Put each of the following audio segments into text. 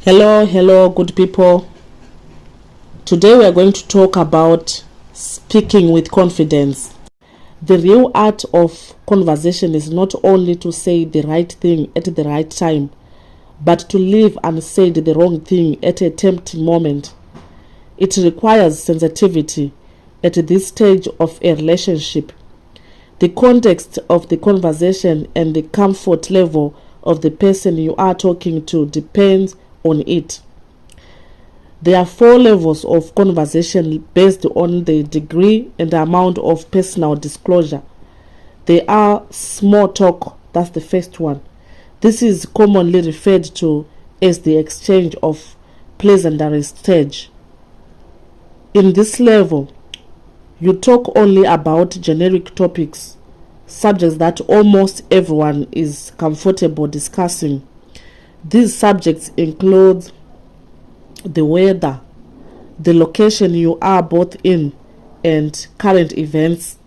Hello, good people. Today we are going to talk about speaking with confidence. The real art of conversation is not only to say the right thing at the right time, but to leave unsaid the wrong thing at a tempting moment. It requires sensitivity at this stage of a relationship. The context of the conversation and the comfort level of the person you are talking to depends on it. There are 4 levels of conversation based on the degree and the amount of personal disclosure. They are small talk, that's the first one. This is commonly referred to as the exchange of pleasantry stage. In this level, you talk only about generic topics, subjects that almost everyone is comfortable discussing. These subjects include the weather, the location you are both in, and current events.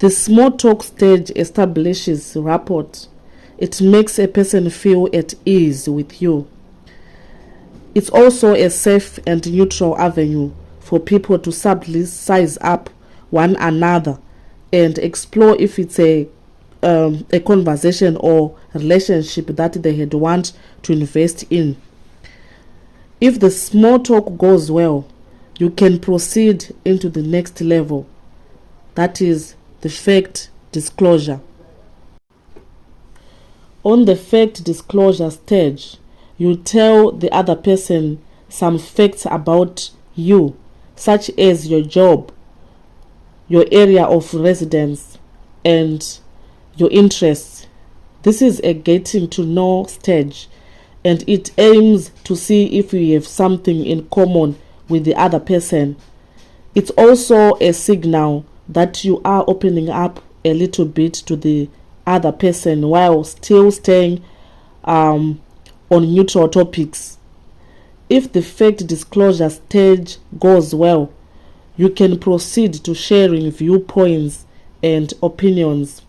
The small talk stage establishes rapport. It makes a person feel at ease with you. It's also a safe and neutral avenue for people to subtly size up one another and explore if it's a conversation or relationship that they had want to invest in. If the small talk goes well, you can proceed into the next level, that is the fact disclosure. On the fact disclosure stage, you tell the other person some facts about you, such as your job, your area of residence, and your interests. This is a getting to know stage, and it aims to see if you have something in common with the other person. It's also a signal that you are opening up a little bit to the other person while still staying on neutral topics. If the fact disclosure stage goes well, you can proceed to sharing viewpoints and opinions.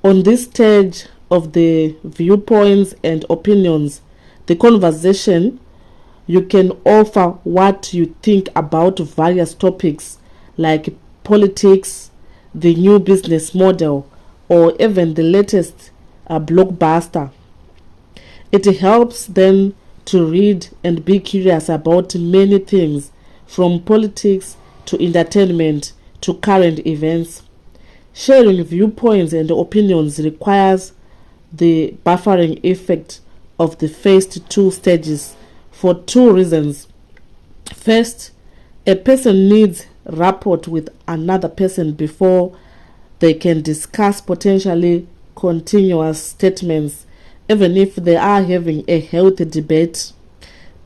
On this stage of the viewpoints and opinions, the conversation, you can offer what you think about various topics like politics, the new business model, or even the latest blockbuster. It helps them to read and be curious about many things, from politics to entertainment to current events. Sharing viewpoints and opinions requires the buffering effect of the first 2 stages for 2 reasons. First, a person needs rapport with another person before they can discuss potentially continuous statements, even if they are having a healthy debate.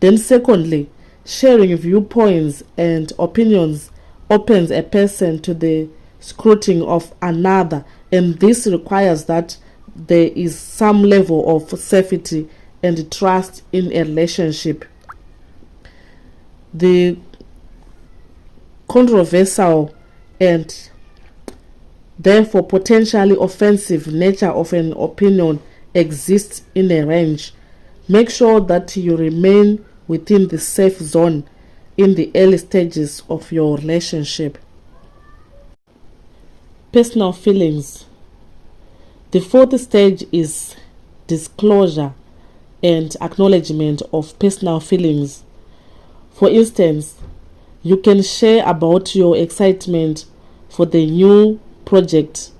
Then secondly, sharing viewpoints and opinions opens a person to the scrutiny of another, and this requires that there is some level of safety and trust in a relationship. The controversial and therefore potentially offensive nature of an opinion exists in a range. Make sure that you remain within the safe zone in the early stages of your relationship. Personal feelings. The 4th stage is disclosure and acknowledgement of personal feelings. For instance, you can share about your excitement for the new project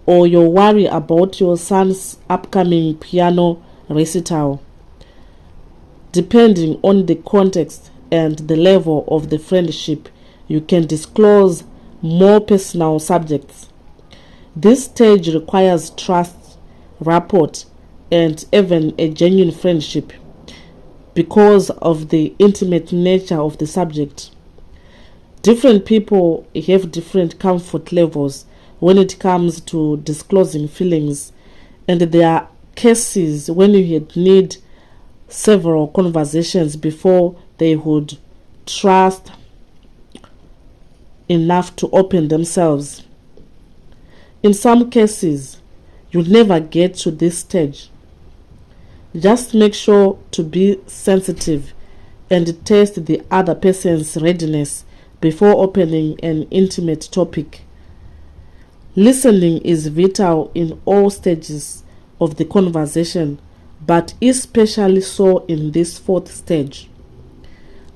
or your worry about your son's upcoming piano recital. Depending on the context and the level of the friendship, you can disclose more personal subjects. This stage requires trust, rapport, and even a genuine friendship because of the intimate nature of the subject. Different people have different comfort levels when it comes to disclosing feelings, and there are cases when you need several conversations before they would trust enough to open themselves. In some cases, you never get to this stage. Just make sure to be sensitive and test the other person's readiness before opening an intimate topic. Listening is vital in all stages of the conversation, but especially so in this fourth stage.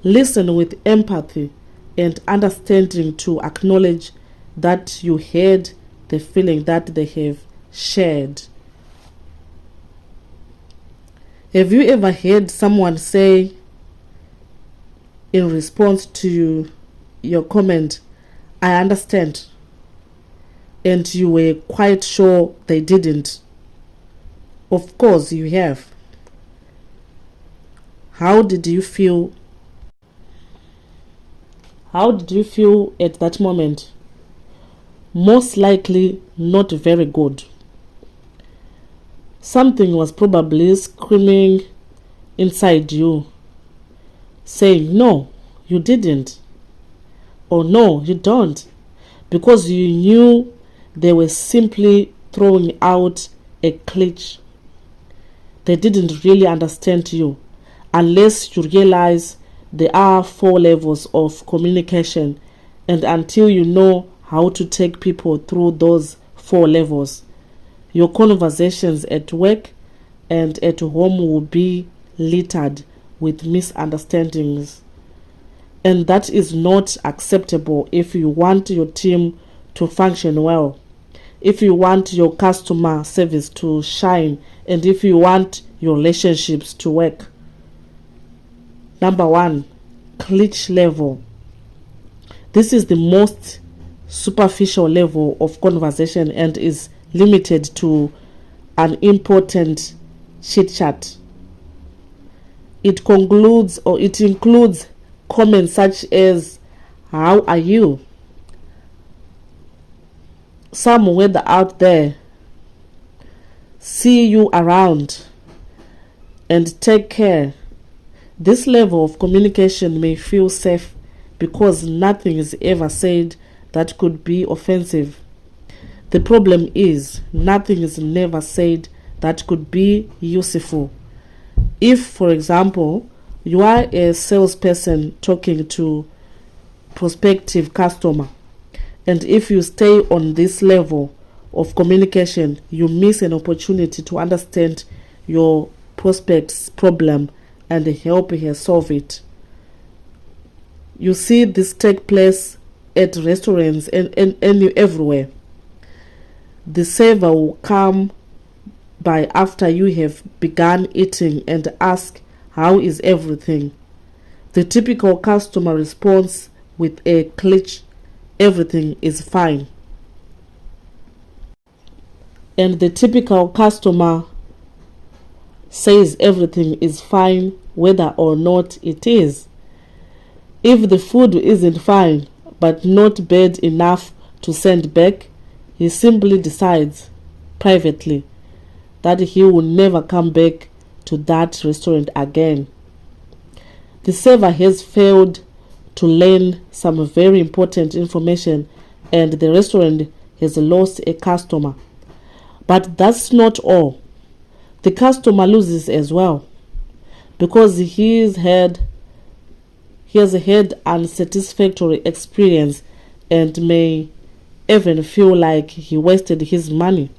Listen with empathy and understanding to acknowledge that you heard the feeling that they have shared. Have you ever heard someone say in response to your comment, "I understand," and you were quite sure they didn't? Of course you have. How did you feel? How did you feel at that moment? Most likely not very good. Something was probably screaming inside you, saying, "No, you didn't," or "No, you don't," because you knew they were simply throwing out a glitch. They didn't really understand you, unless you realize there are 4 levels of communication, and until you know how to take people through those 4 levels, your conversations at work and at home will be littered with misunderstandings. And that is not acceptable if you want your team to function well, if you want your customer service to shine, and if you want your relationships to work. Number 1, glitch level. This is the most superficial level of conversation and is limited to an important chit-chat. It includes comments such as, "How are you? Some weather out there. See you around. And take care." This level of communication may feel safe because nothing is ever said that could be offensive. The problem is, nothing is never said that could be useful. If, for example, you are a salesperson talking to prospective customer, and if you stay on this level of communication, you miss an opportunity to understand your prospect's problem and help her solve it. You see this take place at restaurants and everywhere. The server will come by after you have begun eating and ask, "How is everything?" The typical customer responds with a glitch, "Everything is fine." And the typical customer says everything is fine whether or not it is. If the food isn't fine but not bad enough to send back, he simply decides privately that he will never come back to that restaurant again. The server has failed to learn some very important information and the restaurant has lost a customer. But that's not all. The customer loses as well because he has had unsatisfactory experience and may even feel like he wasted his money.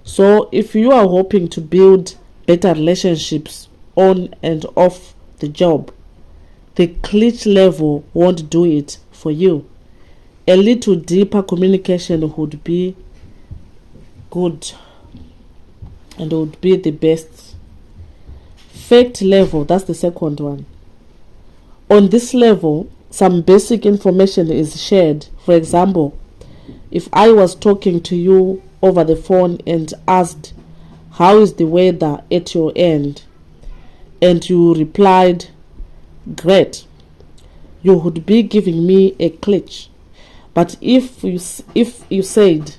So if you are hoping to build better relationships on and off the job, the glitch level won't do it for you. A little deeper communication would be good and would be the best. Fact level, that's the second one. On this level, some basic information is shared. For example, if I was talking to you over the phone and asked, "How is the weather at your end?" and you replied, "Great," you would be giving me a glitch. But if you said,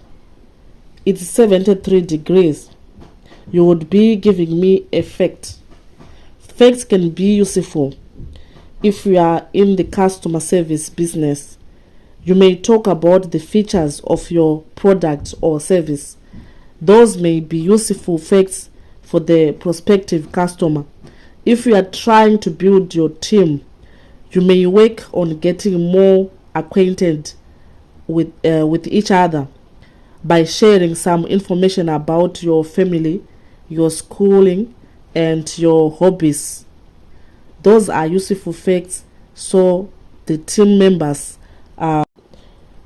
"It's 73 degrees," you would be giving me a fact. Facts can be useful if you are in the customer service business. You may talk about the features of your product or service. Those may be useful facts for the prospective customer. If you are trying to build your team, you may work on getting more acquainted with each other by sharing some information about your family, your schooling, and your hobbies. Those are useful facts, so the team members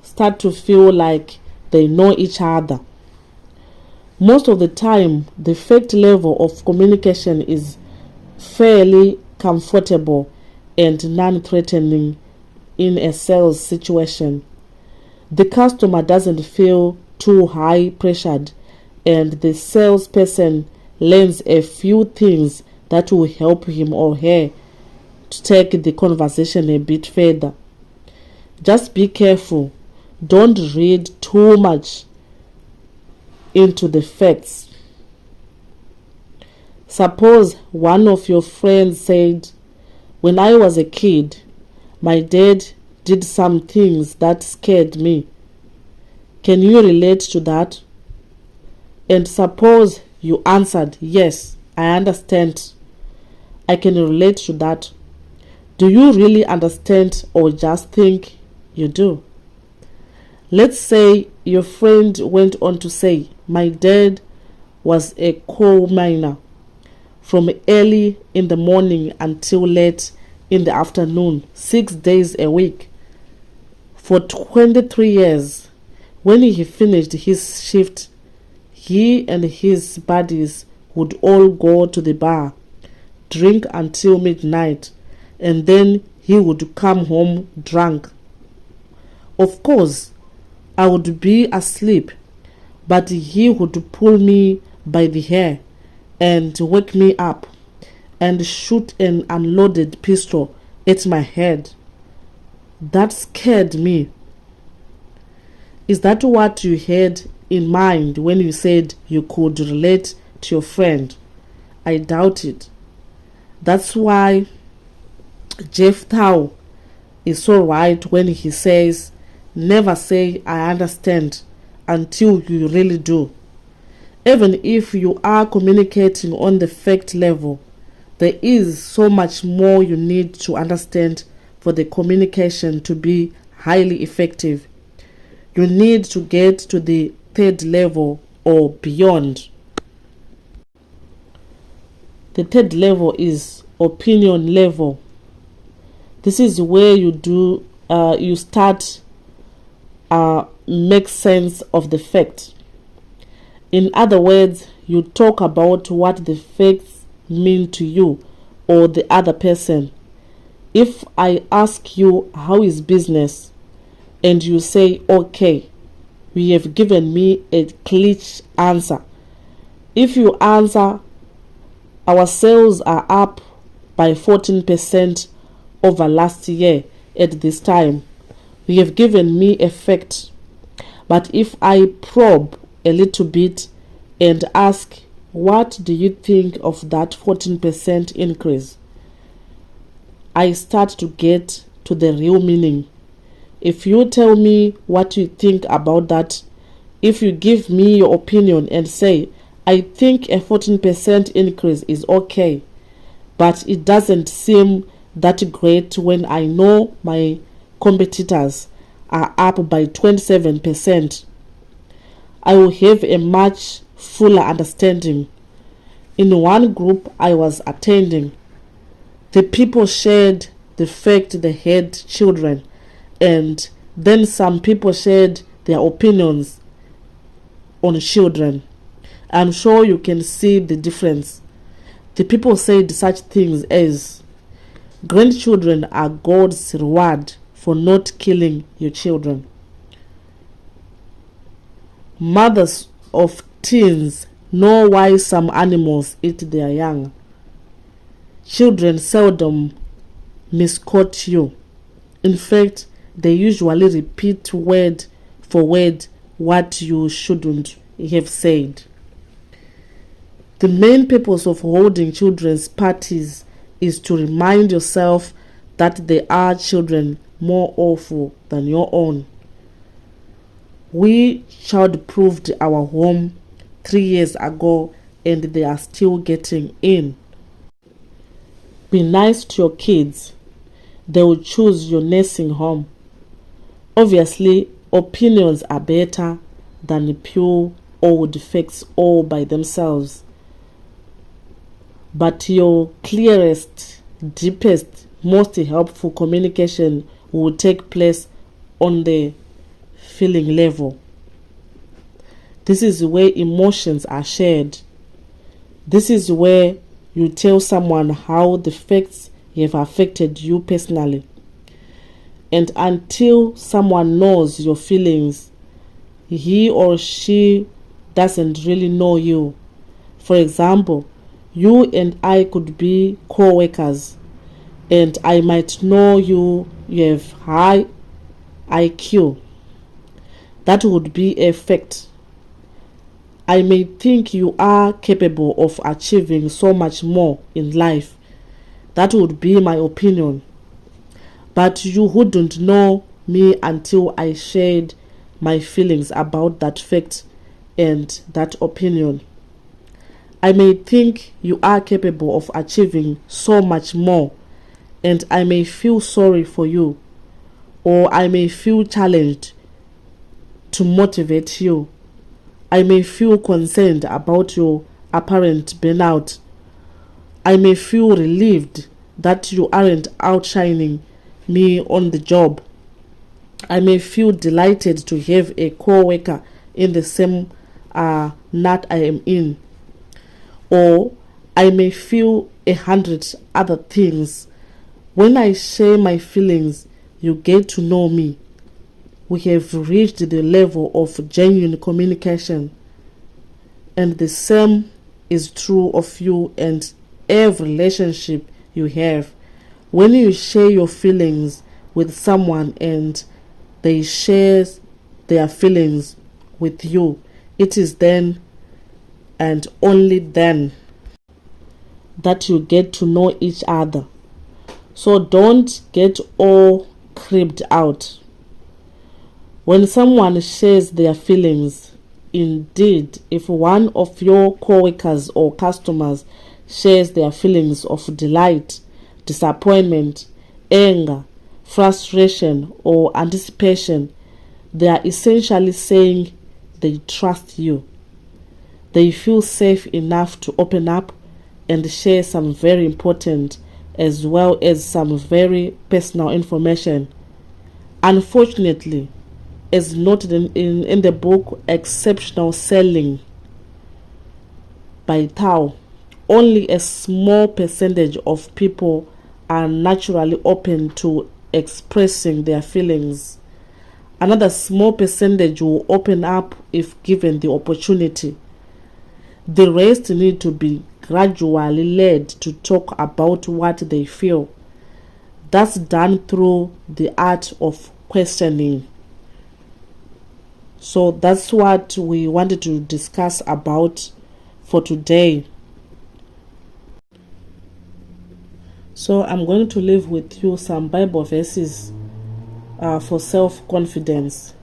start to feel like they know each other. Most of the time, the fact level of communication is fairly comfortable and non-threatening in a sales situation. The customer doesn't feel too high pressured, and the salesperson learns a few things that will help him or her to take the conversation a bit further. Just be careful. Don't read too much into the facts. Suppose one of your friends said, "When I was a kid, my dad did some things that scared me." Can you relate to that? And suppose you answered, "Yes, I understand. I can relate to that." Do you really understand or just think you do? Let's say your friend went on to say, "My dad was a coal miner from early in the morning until late in the afternoon, 6 days a week, for 23 years. When he finished his shift, he and his buddies would all go to the bar, drink until midnight, and then he would come home drunk. Of course, I would be asleep, but he would pull me by the hair and wake me up and shoot an unloaded pistol at my head. That scared me." Is that what you had in mind when you said you could relate to your friend? I doubt it. That's why Jeff is so right when he says, "Never say I understand until you really do." Even if you are communicating on the fact level, there is so much more you need to understand for the communication to be highly effective. You need to get to the third level or beyond. The third level is opinion level. This is where you start make sense of the fact. In other words, you talk about what the facts mean to you or the other person. If I ask you, "How is business?" and you say, "Okay," you have given me a clear answer. If you answer, "Our sales are up by 14% over last year at this time," you have given me a fact. But if I probe a little bit and ask, "What do you think of that 14% increase?" I start to get to the real meaning. If you tell me what you think about that, if you give me your opinion and say, "I think a 14% increase is okay, but it doesn't seem that great when I know my competitors are up by 27%, I will have a much fuller understanding. In one group I was attending, the people shared the fact they had children, and then some people shared their opinions on children. I'm sure you can see the difference. The people said such things as, "Grandchildren are God's reward for not killing your children." Mothers of teens know why some animals eat their young. Children seldom misquote you. In fact, they usually repeat word for word what you shouldn't have said. The main purpose of holding children's parties is to remind yourself that there are children more awful than your own. We child-proofed our home 3 years ago and they are still getting in. Be nice to your kids. They will choose your nursing home. Obviously, opinions are better than pure old facts all by themselves. But your clearest, deepest, most helpful communication will take place on the feeling level. This is where emotions are shared. This is where you tell someone how the facts have affected you personally. And until someone knows your feelings, he or she doesn't really know you. For example, you and I could be co-workers, and I might know you have high IQ. That would be a fact. I may think you are capable of achieving so much more in life. That would be my opinion. But you wouldn't know me until I shared my feelings about that fact and that opinion. I may think you are capable of achieving so much more, and I may feel sorry for you, or I may feel challenged to motivate you. I may feel concerned about your apparent burnout. I may feel relieved that you aren't outshining me on the job. I may feel delighted to have a co-worker in the same knot I am in. Or I may feel 100 other things. When I share my feelings, you get to know me. We have reached the level of genuine communication. And the same is true of you and every relationship you have. When you share your feelings with someone and they share their feelings with you, it is then and only then that you get to know each other. So don't get all creeped out. When someone shares their feelings, indeed, if one of your co-workers or customers shares their feelings of delight, disappointment, anger, frustration, or anticipation, they are essentially saying they trust you. They feel safe enough to open up and share some very important as well as some very personal information. Unfortunately, as noted in the book Exceptional Selling by Tao, only a small percentage of people are naturally open to expressing their feelings. Another small percentage will open up if given the opportunity. The rest need to be gradually led to talk about what they feel. That's done through the art of questioning. So that's what we wanted to discuss about for today. So I'm going to leave with you some Bible verses for self-confidence.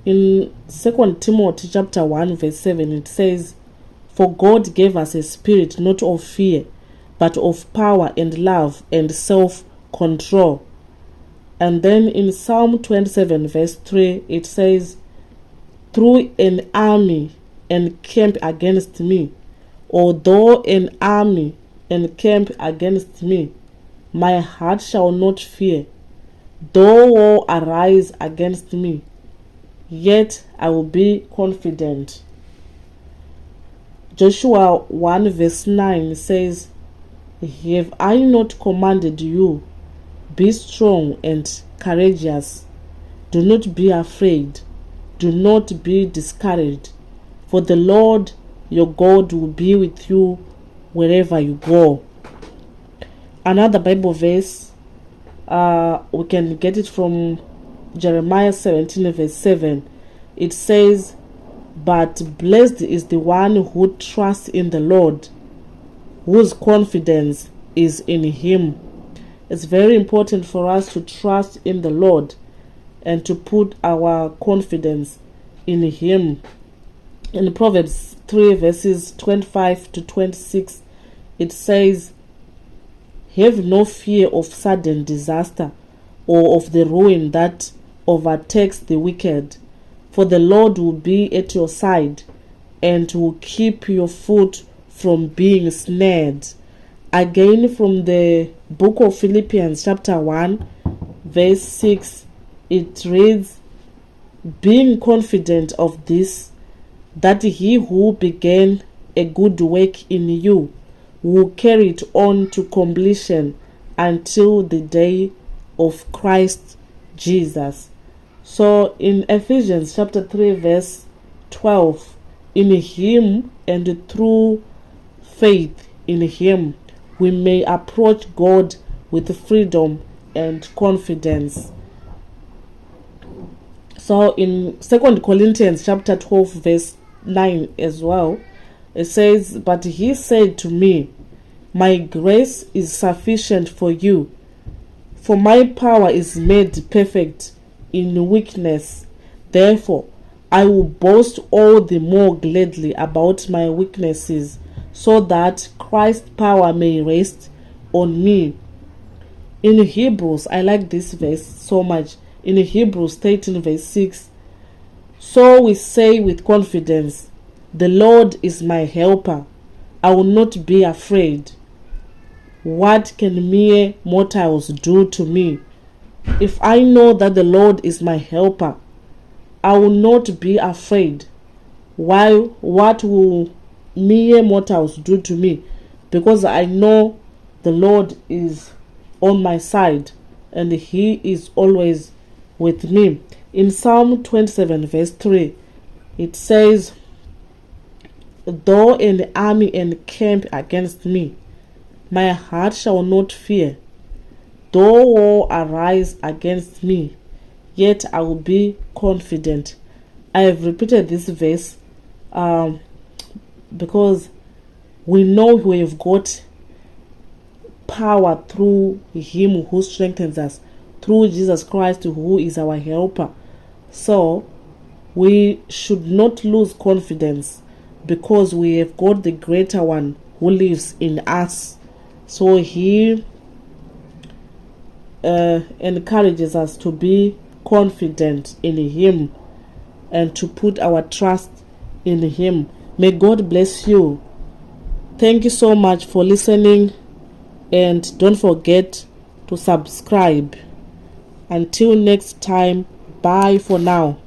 In 2 Timothy chapter 1 verse 7, it says, "For God gave us a spirit not of fear, but of power and love and self-control." And then in Psalm 27 verse 3, it says, "Through an army encamp against me, although an army encamp against me, my heart shall not fear. Though war arise against me, yet I will be confident." Joshua 1 verse 9 says, "Have I not commanded you? Be strong and courageous. Do not be afraid. Do not be discouraged. For the Lord your God will be with you wherever you go." Another Bible verse, we can get it from Jeremiah 17 verse 7. It says, "But blessed is the one who trusts in the Lord, whose confidence is in him." It's very important for us to trust in the Lord and to put our confidence in him. In Proverbs 3 verses 25 to 26, it says, "Have no fear of sudden disaster or of the ruin that overtakes the wicked, for the Lord will be at your side and will keep your foot from being snared." Again, from the book of Philippians chapter 1 verse 6, it reads, "Being confident of this, that he who began a good work in you will carry it on to completion until the day of Christ Jesus." So in Ephesians chapter 3 verse 12, "In him and through faith in him we may approach God with freedom and confidence." So in 2 Corinthians chapter 12 verse 9 as well, it says, "But he said to me, my grace is sufficient for you, for my power is made perfect in weakness. Therefore, I will boast all the more gladly about my weaknesses, so that Christ's power may rest on me." In Hebrews, I like this verse so much. In Hebrews 13 verse 6, "So we say with confidence, the Lord is my helper. I will not be afraid. What can mere mortals do to me? If I know that the Lord is my helper, I will not be afraid. Why? What will mere mortals do to me? Because I know the Lord is on my side and he is always with me." In Psalm 27 verse 3, it says, "Though an army encamp against me, my heart shall not fear. Though war arise against me, yet I will be confident." I have repeated this verse because we know we have got power through him who strengthens us, through Jesus Christ who is our helper. So we should not lose confidence because we have got the greater one who lives in us. So he encourages us to be confident in him and to put our trust in him. May God bless you. Thank you so much for listening, and don't forget to subscribe. Until next time, bye for now.